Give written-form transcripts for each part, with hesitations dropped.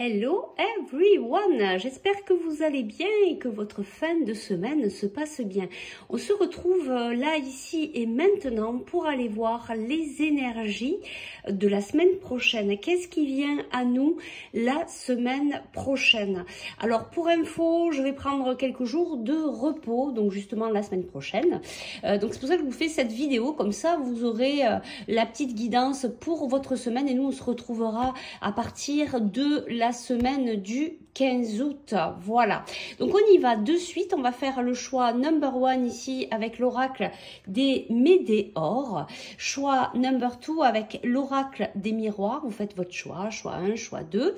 Hello everyone, j'espère que vous allez bien et que votre fin de semaine se passe bien. On se retrouve là, ici et maintenant pour aller voir les énergies de la semaine prochaine. Qu'est-ce qui vient à nous la semaine prochaine? Alors pour info, je vais prendre quelques jours de repos, donc justement la semaine prochaine. Donc c'est pour ça que je vous fais cette vidéo, comme ça vous aurez la petite guidance pour votre semaine et nous on se retrouvera à partir de la semaine du 15 août. Voilà, donc on y va de suite. On va faire le choix number 1 ici avec l'oracle des météores, choix number 2 avec l'oracle des miroirs. Vous faites votre choix, choix 1, choix 2.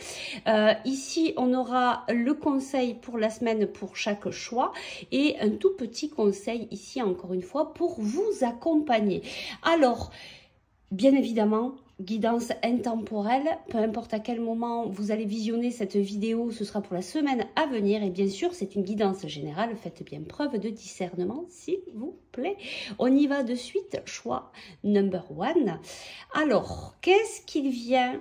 Ici on aura le conseil pour la semaine pour chaque choix et un tout petit conseil ici encore une fois pour vous accompagner. Alors bien évidemment, guidance intemporelle, peu importe à quel moment vous allez visionner cette vidéo, ce sera pour la semaine à venir. Et bien sûr, c'est une guidance générale, faites bien preuve de discernement, s'il vous plaît. On y va de suite, choix number 1. Alors, qu'est-ce qu'il vient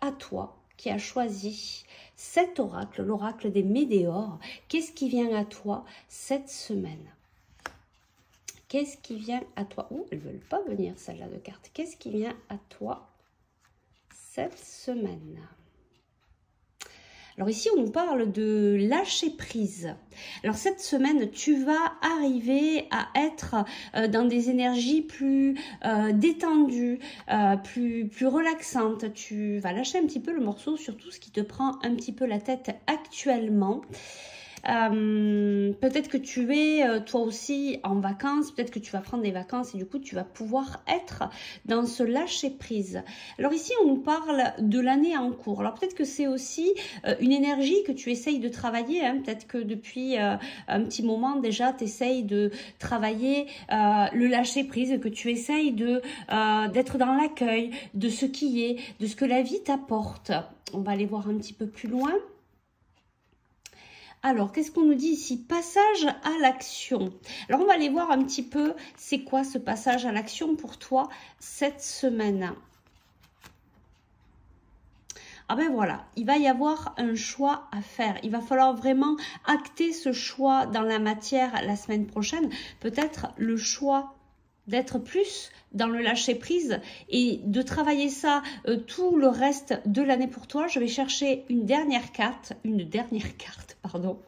à toi qui a choisi cet oracle, l'oracle des météores? Qu'est-ce qui vient à toi cette semaine? Qu'est-ce qui vient à toi? Oh, elles ne veulent pas venir, celle-là de cartes. Qu'est-ce qui vient à toi cette semaine? Alors ici, on nous parle de lâcher prise. Alors cette semaine, tu vas arriver à être dans des énergies plus détendues, plus relaxantes. Tu vas lâcher un petit peu le morceau sur tout ce qui te prend un petit peu la tête actuellement. Peut-être que tu es toi aussi en vacances, peut-être que tu vas prendre des vacances et du coup tu vas pouvoir être dans ce lâcher prise. Alors ici on nous parle de l'année en cours. Alors peut-être que c'est aussi une énergie que tu essayes de travailler, hein. Peut-être que depuis un petit moment déjà tu essayes de travailler le lâcher prise, que tu essayes de d'être dans l'accueil de ce qui est, de ce que la vie t'apporte. On va aller voir un petit peu plus loin. Alors, qu'est-ce qu'on nous dit ici? Passage à l'action. Alors, on va aller voir un petit peu, c'est quoi ce passage à l'action pour toi cette semaine? Ah ben voilà, il va y avoir un choix à faire. Il va falloir vraiment acter ce choix dans la matière la semaine prochaine. Peut-être le choix d'être plus dans le lâcher prise et de travailler ça tout le reste de l'année pour toi. Je vais chercher une dernière carte, pardon.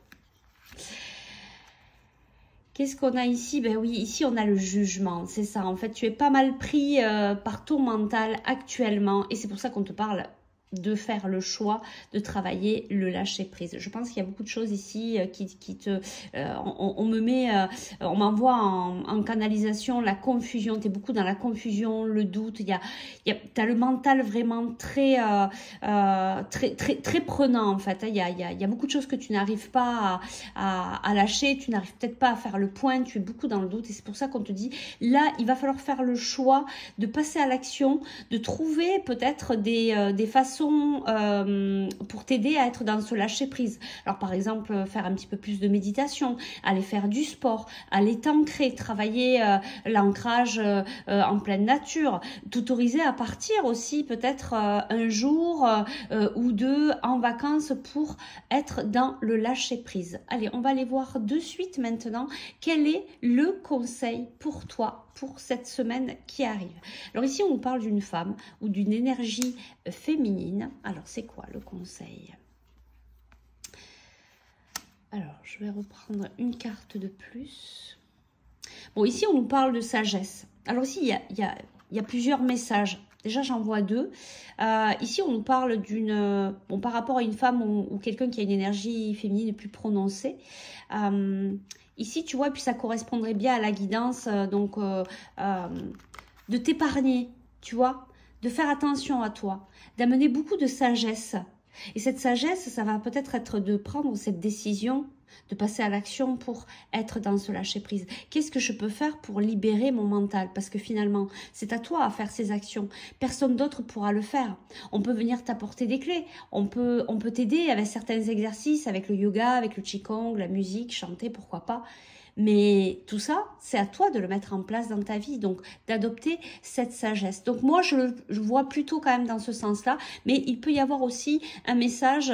Qu'est-ce qu'on a ici? Ben oui, ici on a le jugement, c'est ça. En fait, tu es pas mal pris par ton mental actuellement et c'est pour ça qu'on te parle de faire le choix de travailler le lâcher prise. Je pense qu'il y a beaucoup de choses ici qui te... on m'envoie en canalisation la confusion. Tu es beaucoup dans la confusion, le doute. Tu as le mental vraiment très prenant en fait. Il y a beaucoup de choses que tu n'arrives pas à lâcher. Tu n'arrives peut-être pas à faire le point. Tu es beaucoup dans le doute et c'est pour ça qu'on te dit là, il va falloir faire le choix de passer à l'action, de trouver peut-être des façons pour t'aider à être dans ce lâcher prise. Alors par exemple faire un petit peu plus de méditation, aller faire du sport, aller t'ancrer, travailler l'ancrage en pleine nature, t'autoriser à partir aussi peut-être un jour ou deux en vacances pour être dans le lâcher prise. Allez, on va aller voir de suite maintenant quel est le conseil pour toi pour cette semaine qui arrive. Alors ici, on nous parle d'une femme ou d'une énergie féminine. Alors, c'est quoi le conseil? Alors, je vais reprendre une carte de plus. Bon, ici, on nous parle de sagesse. Alors ici, il y a plusieurs messages. Déjà, j'en vois deux. Ici, on nous parle d'une... Bon, par rapport à une femme ou quelqu'un qui a une énergie féminine plus prononcée. Ici, tu vois, et puis ça correspondrait bien à la guidance, de t'épargner, tu vois, de faire attention à toi, d'amener beaucoup de sagesse. Et cette sagesse, ça va peut-être être de prendre cette décision, de passer à l'action pour être dans ce lâcher-prise. Qu'est-ce que je peux faire pour libérer mon mental? Parce que finalement, c'est à toi à faire ces actions. Personne d'autre pourra le faire. On peut venir t'apporter des clés. On peut t'aider avec certains exercices, avec le yoga, avec le qigong, la musique, chanter, pourquoi pas. Mais tout ça, c'est à toi de le mettre en place dans ta vie, donc d'adopter cette sagesse. Donc moi, je vois plutôt quand même dans ce sens-là, mais il peut y avoir aussi un message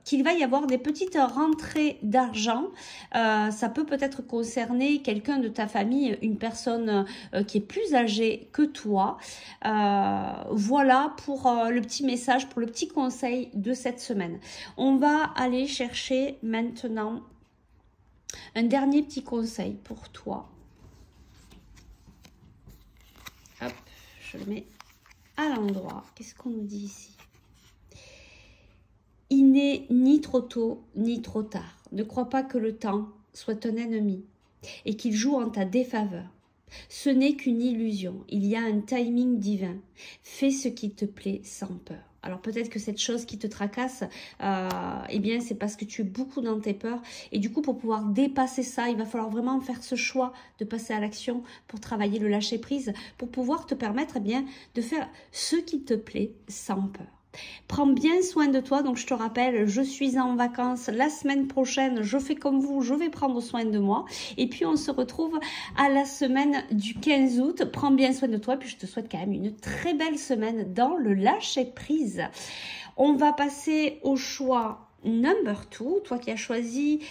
qu'il va y avoir des petites rentrées d'argent. Ça peut peut-être concerner quelqu'un de ta famille, une personne qui est plus âgée que toi. Voilà pour le petit message, pour le petit conseil de cette semaine. On va aller chercher maintenant un dernier petit conseil pour toi. Hop, je le mets à l'endroit. Qu'est-ce qu'on nous dit ici? Il n'est ni trop tôt ni trop tard. Ne crois pas que le temps soit un ennemi et qu'il joue en ta défaveur. Ce n'est qu'une illusion. Il y a un timing divin. Fais ce qui te plaît sans peur. Alors peut-être que cette chose qui te tracasse, eh bien c'est parce que tu es beaucoup dans tes peurs. Et du coup, pour pouvoir dépasser ça, il va falloir vraiment faire ce choix de passer à l'action pour travailler le lâcher-prise, pour pouvoir te permettre eh bien, de faire ce qui te plaît sans peur. Prends bien soin de toi. Donc je te rappelle, je suis en vacances la semaine prochaine, je fais comme vous, je vais prendre soin de moi et puis on se retrouve à la semaine du 15 août. Prends bien soin de toi et puis je te souhaite quand même une très belle semaine dans le lâcher prise. On va passer au choix number 2, toi qui as choisi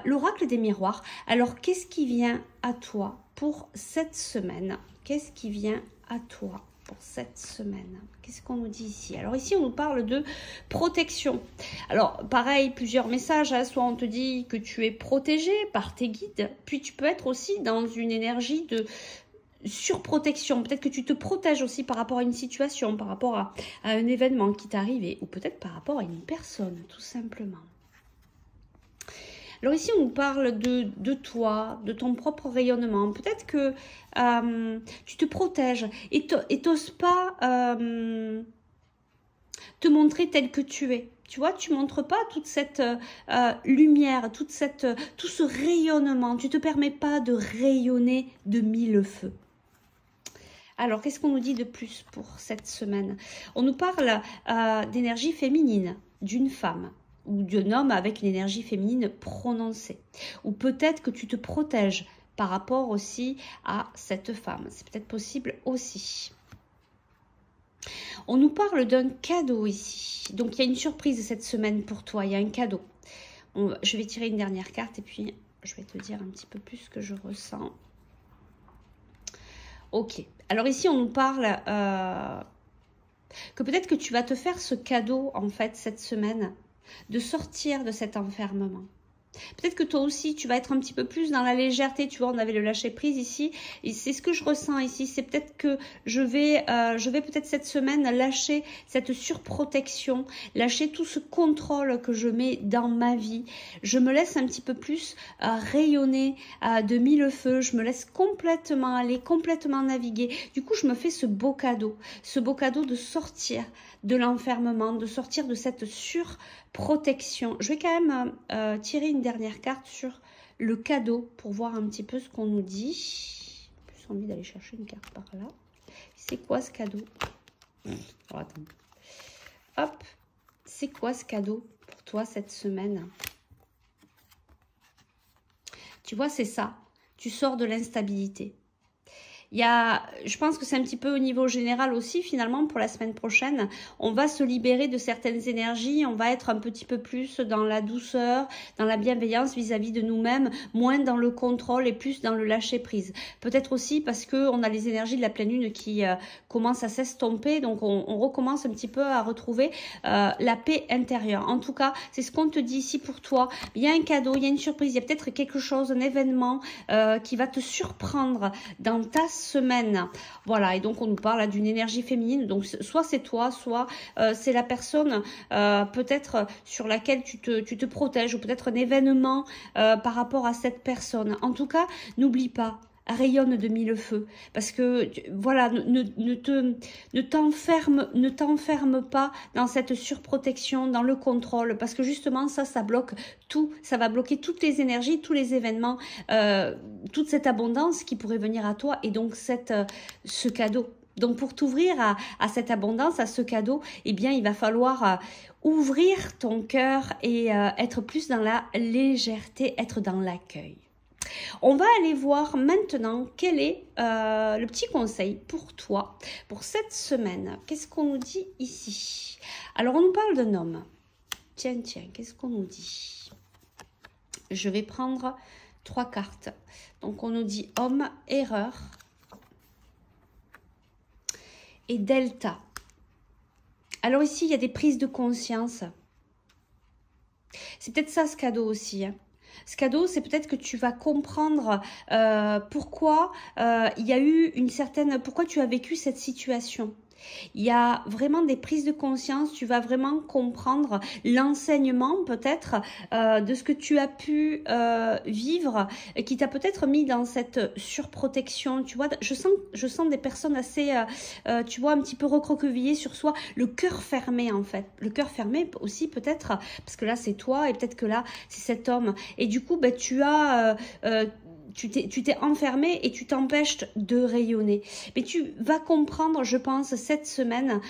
l'oracle des miroirs. Alors qu'est-ce qui vient à toi pour cette semaine? Qu'est-ce qui vient à toi pour cette semaine? Qu'est-ce qu'on nous dit ici? Alors ici, on nous parle de protection. Alors, pareil, plusieurs messages. Hein. Soit on te dit que tu es protégé par tes guides, puis tu peux être aussi dans une énergie de surprotection. Peut-être que tu te protèges aussi par rapport à une situation, par rapport à un événement qui t'est arrivé, ou peut-être par rapport à une personne, tout simplement. Alors ici, on nous parle de toi, de ton propre rayonnement. Peut-être que tu te protèges et t'oses pas te montrer tel que tu es. Tu vois, tu montres pas toute cette lumière, tout ce rayonnement. Tu te permets pas de rayonner de mille feux. Alors, qu'est-ce qu'on nous dit de plus pour cette semaine? On nous parle d'énergie féminine, d'une femme ou d'un homme avec une énergie féminine prononcée. Ou peut-être que tu te protèges par rapport aussi à cette femme. C'est peut-être possible aussi. On nous parle d'un cadeau ici. Donc, il y a une surprise cette semaine pour toi. Il y a un cadeau. Je vais tirer une dernière carte et puis je vais te dire un petit peu plus ce que je ressens. Ok. Alors ici, on nous parle que peut-être que tu vas te faire ce cadeau, en fait, cette semaine, de sortir de cet enfermement. Peut-être que toi aussi, tu vas être un petit peu plus dans la légèreté. Tu vois, on avait le lâcher prise ici. Et c'est ce que je ressens ici. C'est peut-être que je vais peut-être cette semaine lâcher cette surprotection, lâcher tout ce contrôle que je mets dans ma vie. Je me laisse un petit peu plus rayonner de mille feux. Je me laisse complètement aller, complètement naviguer. Du coup, je me fais ce beau cadeau de sortir de l'enfermement, de sortir de cette surprotection. Je vais quand même tirer une dernière carte sur le cadeau pour voir un petit peu ce qu'on nous dit. J'ai plus envie d'aller chercher une carte par là. C'est quoi ce cadeau? Oh, attends. Hop, c'est quoi ce cadeau pour toi cette semaine? Tu vois, c'est ça. Tu sors de l'instabilité. Je pense que c'est un petit peu au niveau général aussi, finalement, pour la semaine prochaine. On va se libérer de certaines énergies, on va être un petit peu plus dans la douceur, dans la bienveillance vis-à-vis de nous-mêmes, moins dans le contrôle et plus dans le lâcher-prise. Peut-être aussi parce qu'on a les énergies de la pleine lune qui commencent à s'estomper, donc on recommence un petit peu à retrouver la paix intérieure. En tout cas, c'est ce qu'on te dit ici pour toi. Il y a un cadeau, il y a une surprise, il y a peut-être quelque chose, un événement qui va te surprendre dans ta semaine. Voilà, et donc on nous parle d'une énergie féminine, donc soit c'est toi, soit c'est la personne peut-être sur laquelle tu te protèges, ou peut-être un événement par rapport à cette personne. En tout cas, n'oublie pas, rayonne de mille feux, parce que voilà, ne t'enferme pas dans cette surprotection, dans le contrôle, parce que justement ça bloque tout, ça va bloquer toutes les énergies, tous les événements, toute cette abondance qui pourrait venir à toi, et donc ce cadeau. Donc pour t'ouvrir à cette abondance, à ce cadeau, eh bien il va falloir ouvrir ton cœur et être plus dans la légèreté, être dans l'accueil. On va aller voir maintenant quel est le petit conseil pour toi, pour cette semaine. Qu'est-ce qu'on nous dit ici? Alors, on nous parle d'un homme. Tiens, qu'est-ce qu'on nous dit? Je vais prendre 3 cartes. Donc, on nous dit homme, erreur et delta. Alors ici, il y a des prises de conscience. C'est peut-être ça ce cadeau aussi, hein. Ce cadeau, c'est peut-être que tu vas comprendre pourquoi il y a eu une certaine... Pourquoi tu as vécu cette situation. Il y a vraiment des prises de conscience, tu vas vraiment comprendre l'enseignement peut-être de ce que tu as pu vivre, qui t'a peut-être mis dans cette surprotection, tu vois. Je sens des personnes assez, tu vois, un petit peu recroquevillées sur soi, le cœur fermé en fait. Le cœur fermé aussi peut-être, parce que là c'est toi et peut-être que là c'est cet homme. Et du coup, ben, tu as... tu t'es enfermé et tu t'empêches de rayonner. Mais tu vas comprendre, je pense, cette semaine,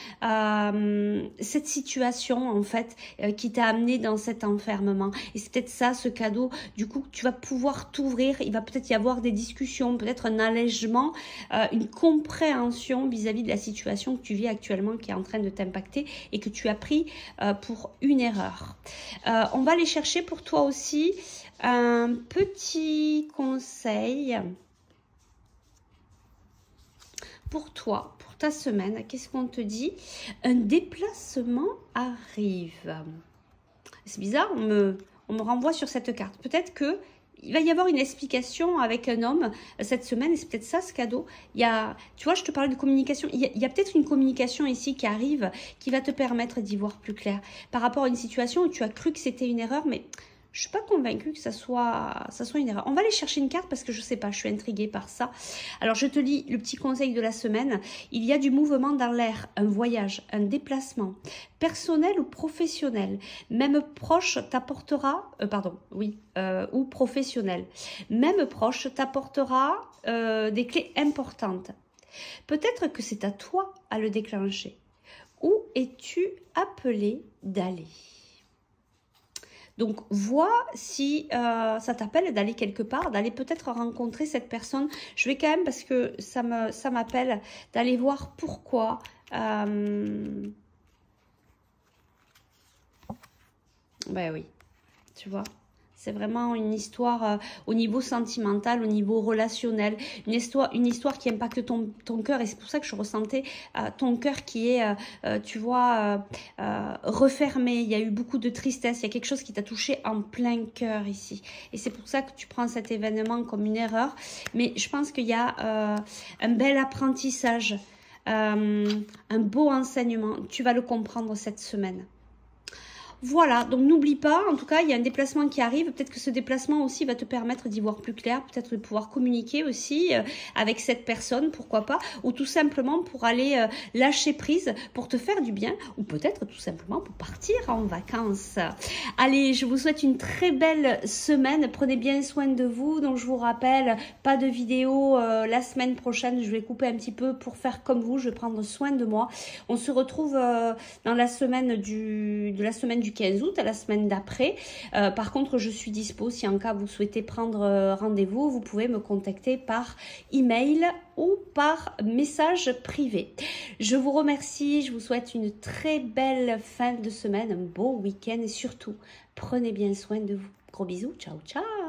cette situation, en fait, qui t'a amené dans cet enfermement. Et c'est peut-être ça, ce cadeau. Du coup, tu vas pouvoir t'ouvrir. Il va peut-être y avoir des discussions, peut-être un allègement, une compréhension vis-à-vis de la situation que tu vis actuellement, qui est en train de t'impacter et que tu as pris pour une erreur. On va aller chercher pour toi aussi un petit conseil pour toi, pour ta semaine. Qu'est-ce qu'on te dit? Un déplacement arrive. C'est bizarre, on me renvoie sur cette carte. Peut-être que il va y avoir une explication avec un homme cette semaine, et c'est peut-être ça ce cadeau. Il y a, tu vois, je te parlais de communication. Il y a peut-être une communication ici qui arrive, qui va te permettre d'y voir plus clair. Par rapport à une situation où tu as cru que c'était une erreur, mais je suis pas convaincue que ça soit une erreur. On va aller chercher une carte parce que je sais pas, je suis intriguée par ça. Alors, je te lis le petit conseil de la semaine. Il y a du mouvement dans l'air, un voyage, un déplacement, personnel ou professionnel. Même proche t'apportera, ou professionnel. Même proche t'apportera des clés importantes. Peut-être que c'est à toi à le déclencher. Où es-tu appelé d'aller ? Donc, vois si ça t'appelle d'aller quelque part, d'aller peut-être rencontrer cette personne. Je vais quand même, parce que ça m'appelle, d'aller voir pourquoi. Ben oui, tu vois. C'est vraiment une histoire au niveau sentimental, au niveau relationnel, une histoire qui impacte ton cœur. Et c'est pour ça que je ressentais ton cœur qui est, tu vois, refermé. Il y a eu beaucoup de tristesse. Il y a quelque chose qui t'a touché en plein cœur ici. Et c'est pour ça que tu prends cet événement comme une erreur. Mais je pense qu'il y a un bel apprentissage, un beau enseignement. Tu vas le comprendre cette semaine. Voilà, donc n'oublie pas, en tout cas, il y a un déplacement qui arrive. Peut-être que ce déplacement aussi va te permettre d'y voir plus clair, peut-être de pouvoir communiquer aussi avec cette personne, pourquoi pas, ou tout simplement pour aller lâcher prise, pour te faire du bien, ou peut-être tout simplement pour partir en vacances. Allez, je vous souhaite une très belle semaine. Prenez bien soin de vous. Donc, je vous rappelle, pas de vidéo la semaine prochaine. Je vais couper un petit peu pour faire comme vous. Je vais prendre soin de moi. On se retrouve dans la semaine du 15 août, à la semaine d'après. Par contre, je suis dispo. Si en cas vous souhaitez prendre rendez-vous, vous pouvez me contacter par email ou par message privé. Je vous remercie. Je vous souhaite une très belle fin de semaine, un beau week-end et surtout, prenez bien soin de vous. Gros bisous. Ciao, ciao.